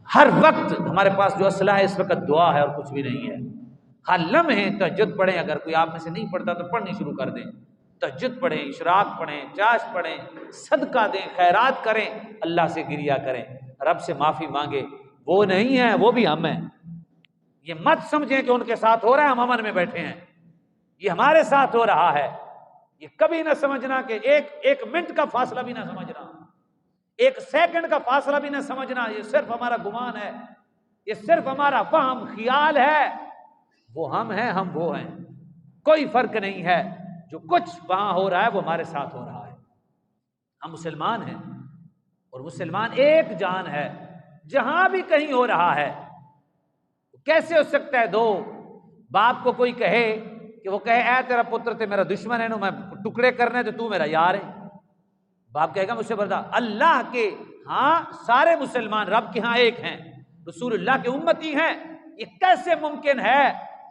ہر وقت ہمارے پاس جو اسلحہ ہے اس وقت دعا ہے اور کچھ بھی نہیں ہے. ہر لمحے تہجد پڑھیں. اگر کوئی آپ میں سے نہیں پڑھتا تو پڑھنی شروع کر دیں. تہجد پڑھیں، اشراق پڑھیں، چاش پڑھیں، صدقہ دیں، خیرات کریں، اللہ سے گریہ کریں، رب سے معافی مانگے. وہ نہیں ہے، وہ بھی ہم ہیں. یہ مت سمجھیں کہ ان کے ساتھ ہو رہا ہے ہم امن میں بیٹھے ہیں. یہ ہمارے ساتھ ہو رہا ہے. یہ کبھی نہ سمجھنا کہ ایک منٹ کا فاصلہ بھی نہ سمجھنا، ایک سیکنڈ کا فاصلہ بھی نہ سمجھنا. یہ صرف ہمارا گمان ہے، یہ صرف ہمارا وہم خیال ہے. وہ ہم ہیں، ہم وہ ہیں. کوئی فرق نہیں ہے. جو کچھ وہاں ہو رہا ہے وہ ہمارے ساتھ ہو رہا ہے. ہم مسلمان ہیں اور مسلمان ایک جان ہے. جہاں بھی کہیں ہو رہا ہے، کیسے ہو سکتا ہے دو باپ کو کوئی کہے کہ وہ کہے اے تیرا پتر تے میرا دشمن ہے نو میں ٹکڑے کرنے تو میرا یار ہے؟ باپ کہے گا مجھ سے برداشت. اللہ کے ہاں سارے مسلمان رب کے ہاں ایک ہیں، رسول اللہ کے امتی ہیں. یہ کیسے ممکن ہے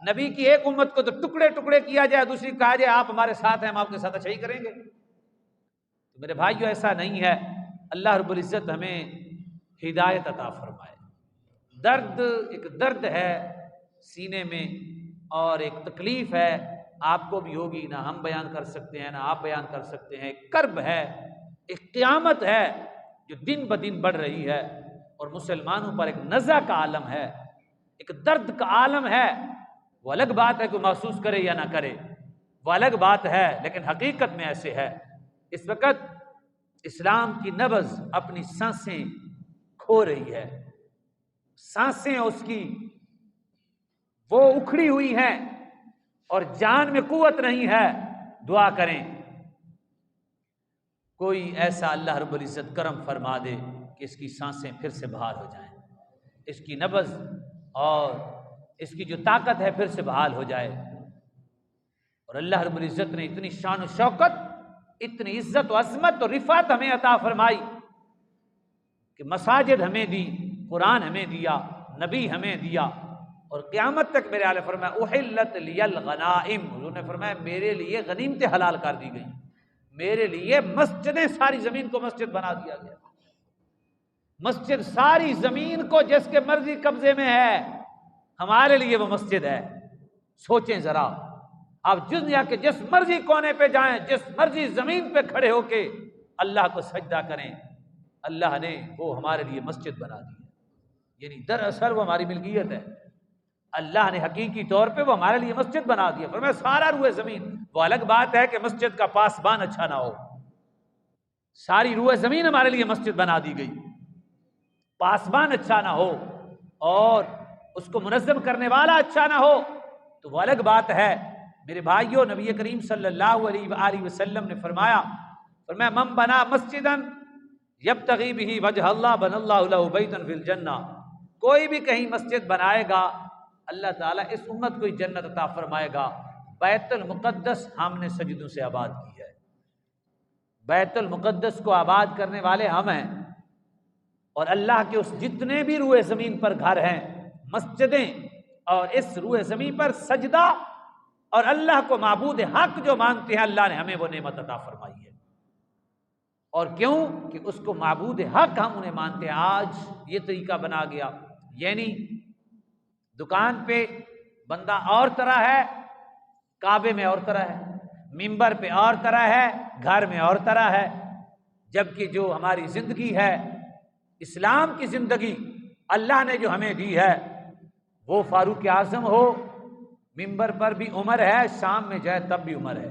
نبی کی ایک امت کو تو ٹکڑے ٹکڑے کیا جائے، دوسری کہا جائے آپ ہمارے ساتھ ہیں، ہم آپ کے ساتھ اچھا ہی کریں گے؟ تو میرے بھائیو ایسا نہیں ہے. اللہ رب العزت ہمیں ہدایت عطا فرمائے. ایک درد ہے سینے میں اور ایک تکلیف ہے، آپ کو بھی ہوگی، نہ ہم بیان کر سکتے ہیں نہ آپ بیان کر سکتے ہیں. ایک کرب ہے، ایک قیامت ہے جو دن بدن بڑھ رہی ہے اور مسلمانوں پر ایک نزع کا عالم ہے، ایک درد کا عالم ہے. وہ الگ بات ہے کہ محسوس کرے یا نہ کرے، وہ الگ بات ہے، لیکن حقیقت میں ایسے ہے. اس وقت اسلام کی نبض اپنی سانسیں کھو رہی ہے. سانسیں اس کی وہ اکھڑی ہوئی ہیں اور جان میں قوت نہیں ہے. دعا کریں کوئی ایسا اللہ رب العزت کرم فرما دے کہ اس کی سانسیں پھر سے بحال ہو جائیں، اس کی نبض اور اس کی جو طاقت ہے پھر سے بحال ہو جائے. اور اللہ رب العزت نے اتنی شان و شوکت، اتنی عزت و عظمت اور رفعت ہمیں عطا فرمائی کہ مساجد ہمیں دی، قرآن ہمیں دیا، نبی ہمیں دیا. اور قیامت تک میرے آلہ فرمایا احلت لی الغنائم، حضور نے فرمایا میرے لیے غنیمتیں حلال کر دی گئی، میرے لیے مسجدیں، ساری زمین کو مسجد بنا دیا گیا. مسجد ساری زمین کو جس کے مرضی قبضے میں ہے، ہمارے لیے وہ مسجد ہے. سوچیں ذرا، آپ دنیا کے جس مرضی کونے پہ جائیں، جس مرضی زمین پہ کھڑے ہو کے اللہ کو سجدہ کریں، اللہ نے وہ ہمارے لیے مسجد بنا دی ہے. یعنی دراصل وہ ہماری ملکیت ہے. اللہ نے حقیقی طور پہ وہ ہمارے لیے مسجد بنا دی ہے. فرمایا سارا روئے زمین. وہ الگ بات ہے کہ مسجد کا پاسبان اچھا نہ ہو. ساری روئے زمین ہمارے لیے مسجد بنا دی گئی، پاسبان اچھا نہ ہو اور اس کو منظم کرنے والا اچھا نہ ہو تو وہ الگ بات ہے. میرے بھائیوں، نبی کریم صلی اللہ علیہ وآلہ وسلم نے فرمایا من بنا مسجدا یبتغی بہ وجہ اللہ بنى اللہ لہ بیتا فی الجنہ. کوئی بھی کہیں مسجد بنائے گا اللہ تعالیٰ اس امت کو ہی جنت عطا فرمائے گا. بیت المقدس ہم نے سجدوں سے آباد کی ہے. بیت المقدس کو آباد کرنے والے ہم ہیں. اور اللہ کے اس جتنے بھی روئے زمین پر گھر ہیں، مسجدیں، اور اس روئے زمین پر سجدہ اور اللہ کو معبود حق جو مانتے ہیں، اللہ نے ہمیں وہ نعمت عطا فرمائی ہے. اور کیوں کہ اس کو معبود حق ہم انہیں مانتے ہیں. آج یہ طریقہ بنا گیا، یعنی دکان پہ بندہ اور طرح ہے، کعبے میں اور طرح ہے، منبر پہ اور طرح ہے، گھر میں اور طرح ہے. جبکہ جو ہماری زندگی ہے، اسلام کی زندگی اللہ نے جو ہمیں دی ہے، وہ فاروق اعظم ہو، منبر پر بھی عمر ہے، شام میں جائے تب بھی عمر ہے،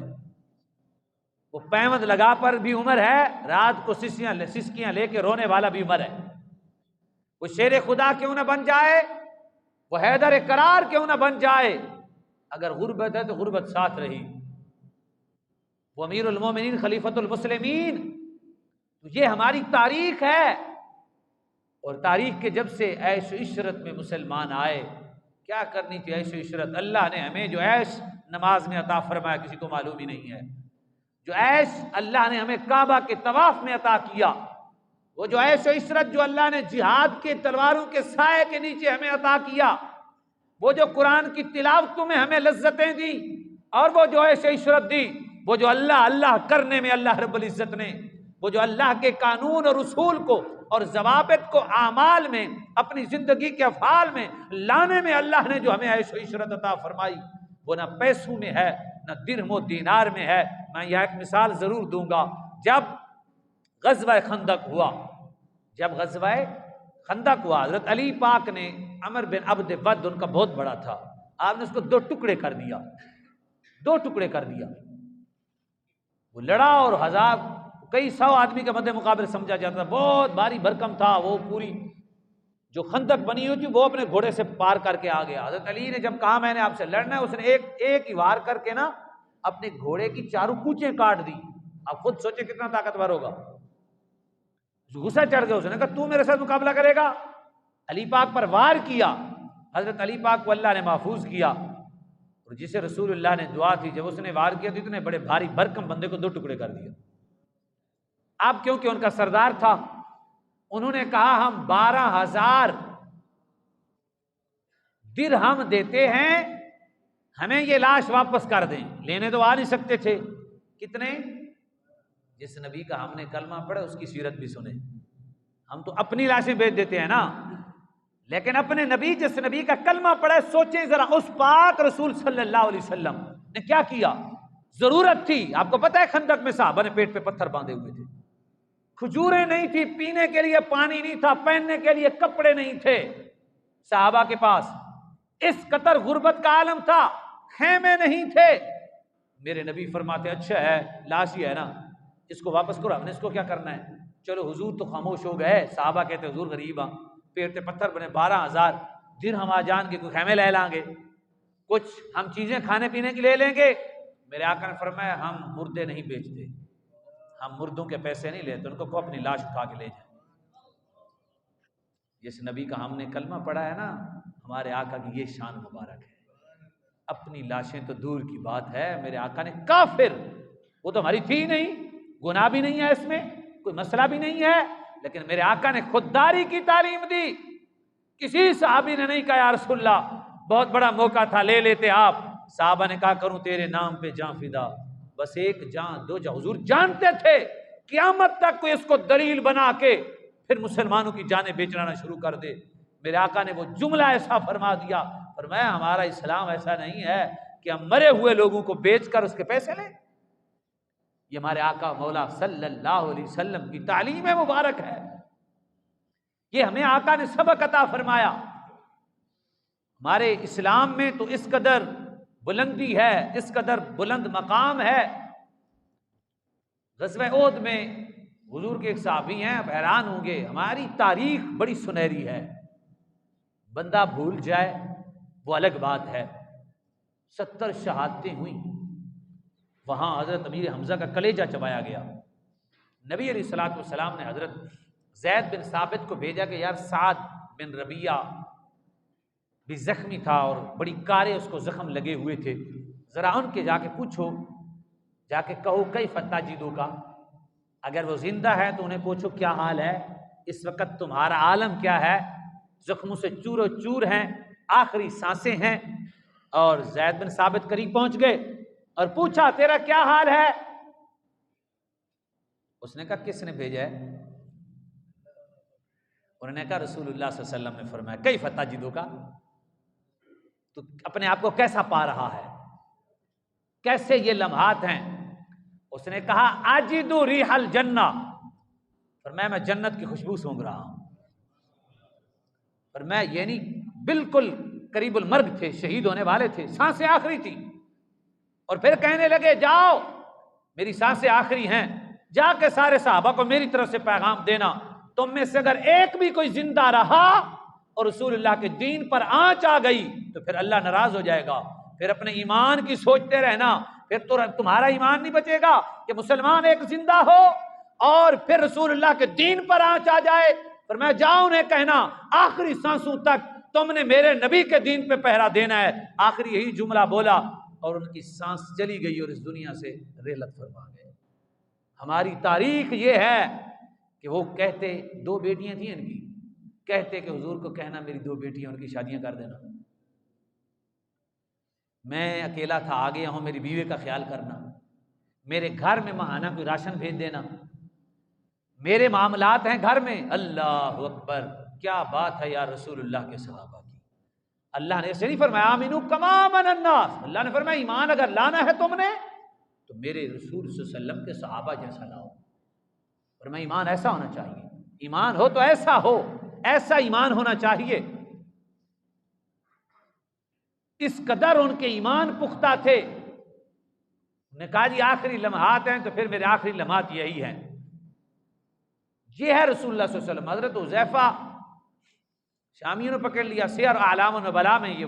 وہ پیوند لگا پر بھی عمر ہے، رات کو سسکیاں لے کے رونے والا بھی عمر ہے. وہ شیر خدا کیوں نہ بن جائے، وہ حیدر قرار کیوں نہ بن جائے، اگر غربت ہے تو غربت ساتھ رہی. وہ امیر المومنین خلیفۃ المسلمین. تو یہ ہماری تاریخ ہے. اور تاریخ کے جب سے عیش و عشرت میں مسلمان آئے، کیا کرنی تھی عیش و عشرت. اللہ نے ہمیں جو عیش نماز میں عطا فرمایا کسی کو معلوم ہی نہیں ہے. جو عیش اللہ نے ہمیں کعبہ کے طواف میں عطا کیا، وہ جو عیش و عشرت جو اللہ نے جہاد کے تلواروں کے سائے کے نیچے ہمیں عطا کیا، وہ جو قرآن کی تلاوتوں میں ہمیں لذتیں دی، اور وہ جو عیش و عشرت دی، وہ جو اللہ اللہ کرنے میں اللہ رب العزت نے وہ جو اللہ کے قانون اور اصول کو اور ضوابط کو اعمال میں اپنی زندگی کے افعال میں لانے میں اللہ نے جو ہمیں عیش و عشرت عطا فرمائی، وہ نہ پیسوں میں ہے نہ درہم و دینار میں ہے۔ میں یہاں ایک مثال ضرور دوں گا، جب غزوہ خندق ہوا، خندق ہوا، حضرت علی پاک نے عمر بن عبد ود ان کا بہت بڑا تھا، آپ نے اس کو دو ٹکڑے کر دیا، وہ لڑا اور کئی سو آدمی کے مد مقابل سمجھا جاتا تھا، بہت بھاری بھرکم تھا، وہ پوری جو خندق بنی ہوئی تھی وہ اپنے گھوڑے سے پار کر کے آ گیا۔ حضرت علی نے جب کہا میں نے آپ سے لڑنا ہے، اس نے ایک ہی وار کر کے نا اپنے گھوڑے کی چاروں کوچیں کاٹ دی۔ آپ خود سوچے کتنا طاقتور ہوگا، غصہ چڑھ گیا، اس نے کہا تو میرے ساتھ مقابلہ کرے گا؟ علی پاک پر وار کیا، حضرت علی پاک کو اللہ نے محفوظ کیا، اور جسے رسول اللہ نے دعا تھی، جب اس نے وار کیا تو اتنے بڑے بھاری بھرکم بندے کو دو ٹکڑے کر دیا۔ اب کیونکہ ان کا سردار تھا، انہوں نے کہا ہم 12,000 درہم دیتے ہیں، ہمیں یہ لاش واپس کر دیں۔ لینے تو آ نہیں سکتے تھے، کتنے؟ جس نبی کا ہم نے کلمہ پڑھا اس کی سیرت بھی سنیں، ہم تو اپنی لاشیں بیچ دیتے ہیں نا، لیکن اپنے نبی جس نبی کا کلمہ پڑھا، سوچیں ذرا اس پاک رسول صلی اللہ علیہ وسلم نے کیا کیا۔ ضرورت تھی، آپ کو پتہ ہے خندق میں صحابہ نے پیٹ پہ پتھر باندھے ہوئے تھے، کھجوریں نہیں تھی، پینے کے لیے پانی نہیں تھا، پہننے کے لیے کپڑے نہیں تھے صحابہ کے پاس، اس قطر غربت کا عالم تھا، خیمے نہیں تھے۔ میرے نبی فرماتے اچھا ہے لاش ہی ہے نا، اس کو واپس کرو، ہم نے اس کو کیا کرنا ہے، چلو حضور تو خاموش ہو گئے۔ صحابہ کہتے حضور غریب ہاں، پیٹ پہ پتھر بنے، 12,000 درہم آ جان کے کوئی خیمے لے لیں گے، کچھ ہم چیزیں کھانے پینے کی لے لیں گے۔ میرے آقا نے فرمایا ہم مردے نہیں بیچتے، ہم مردوں کے پیسے نہیں لیتے، ان کو اپنی لاش اٹھا کے لے جائیں۔ جس نبی کا ہم نے کلمہ پڑھا ہے نا، ہمارے آقا کی یہ شان مبارک ہے، اپنی لاشیں تو دور کی بات ہے، میرے آقا نے کافر، وہ تو ہماری تھی نہیں، گناہ بھی نہیں ہے اس میں، کوئی مسئلہ بھی نہیں ہے، لیکن میرے آقا نے خودداری کی تعلیم دی۔ کسی صحابی نے نہیں کہا یا رسول اللہ بہت بڑا موقع تھا لے لیتے آپ، صحابہ نے کہا کروں تیرے نام پہ جاں فدا، بس ایک جاں دو جاں۔ حضور جانتے تھے قیامت تک کوئی اس کو دلیل بنا کے پھر مسلمانوں کی جانیں بیچنا نہ شروع کر دے۔ میرے آقا نے وہ جملہ ایسا فرما دیا، فرمایا ہمارا اسلام ایسا نہیں ہے کہ ہم مرے ہوئے لوگوں کو بیچ کر اس کے پیسے لیں۔ یہ ہمارے آقا مولا صلی اللہ علیہ وسلم کی تعلیم مبارک ہے، یہ ہمیں آقا نے سبق عطا فرمایا۔ ہمارے اسلام میں تو اس قدر بلندی ہے، اس قدر بلند مقام ہے۔ غزوہ احد میں حضور کے ایک صحابی ہیں، آپ حیران ہوں گے، ہماری تاریخ بڑی سنہری ہے، بندہ بھول جائے وہ الگ بات ہے۔ 70 شہادتیں ہوئیں، وہاں حضرت امیر حمزہ کا کلیجہ چبایا گیا۔ نبی علیہ الصلوۃ والسلام نے حضرت زید بن ثابت کو بھیجا کہ یار سعد بن ربیعہ بھی زخمی تھا اور بڑی کارے اس کو زخم لگے ہوئے تھے، ذرا ان کے جا کے پوچھو، جا کے کہو کیف تجدو کا، اگر وہ زندہ ہے تو انہیں پوچھو کیا حال ہے، اس وقت تمہارا عالم کیا ہے، زخموں سے چور و چور ہیں، آخری سانسیں ہیں۔ اور زید بن ثابت قریب پہنچ گئے اور پوچھا تیرا کیا حال ہے؟ اس نے کہا کس نے بھیجا ہے؟ انہوں نے کہا رسول اللہ صلی اللہ علیہ وسلم نے فرمایا کیف تجدو کا، تو اپنے آپ کو کیسا پا رہا ہے، کیسے یہ لمحات ہیں؟ اس نے کہا اجدو ریح الجنہ، فرمایا میں جنت کی خوشبو سونگھ رہا ہوں، فرمایا یعنی بالکل قریب المرگ تھے، شہید ہونے والے تھے، سانسیں آخری تھی، اور پھر کہنے لگے جاؤ میری سانسیں آخری ہیں، جا کے سارے صحابہ کو میری طرف سے پیغام دینا، تم میں سے اگر ایک بھی کوئی زندہ رہا اور رسول اللہ کے دین پر آنچ آ گئی تو پھر اللہ ناراض ہو جائے گا، پھر اپنے ایمان کی سوچتے رہنا، پھر تو تمہارا ایمان نہیں بچے گا کہ مسلمان ایک زندہ ہو اور پھر رسول اللہ کے دین پر آنچ آ جائے۔ فرمایا جاؤ انہیں کہنا آخری سانسوں تک تم نے میرے نبی کے دین پہ پہرا دینا ہے، آخری یہی جملہ بولا اور ان کی سانس چلی گئی اور اس دنیا سے رحلت فرما گئے۔ ہماری تاریخ یہ ہے کہ وہ کہتے 2 بیٹیاں تھیں ان کی، کہتے کہ حضور کو کہنا میری 2 بیٹیاں ان کی شادیاں کر دینا، میں اکیلا تھا آ گیا ہوں، میری بیوی کا خیال کرنا، میرے گھر میں ماہانہ کوئی راشن بھیج دینا۔ میرے معاملات ہیں گھر میں، اللہ اکبر، کیا بات ہے یا رسول اللہ کے صحابہ کی۔ اللہ نے ایسے نہیں فرمایا آمنو کما آمن الناس، اللہ نے فرمایا ایمان اگر لانا ہے تم نے تو میرے رسول صلی اللہ علیہ وسلم کے صحابہ جیسا لاؤ۔ فرمایا ایمان ایسا ہونا چاہیے، ایمان ہو تو ایسا ہو، ایسا ایمان ہونا چاہیے۔ اس قدر ان کے ایمان پختہ تھے، انہوں نے کہا جی آخری لمحات ہیں تو پھر میرے آخری لمحات یہی ہیں۔ یہ ہے رسول اللہ صلی اللہ علیہ وسلم۔ حضرت حذیفہ شامیوں نے پکڑ لیا، سیر اعلام النبلاء میں یہ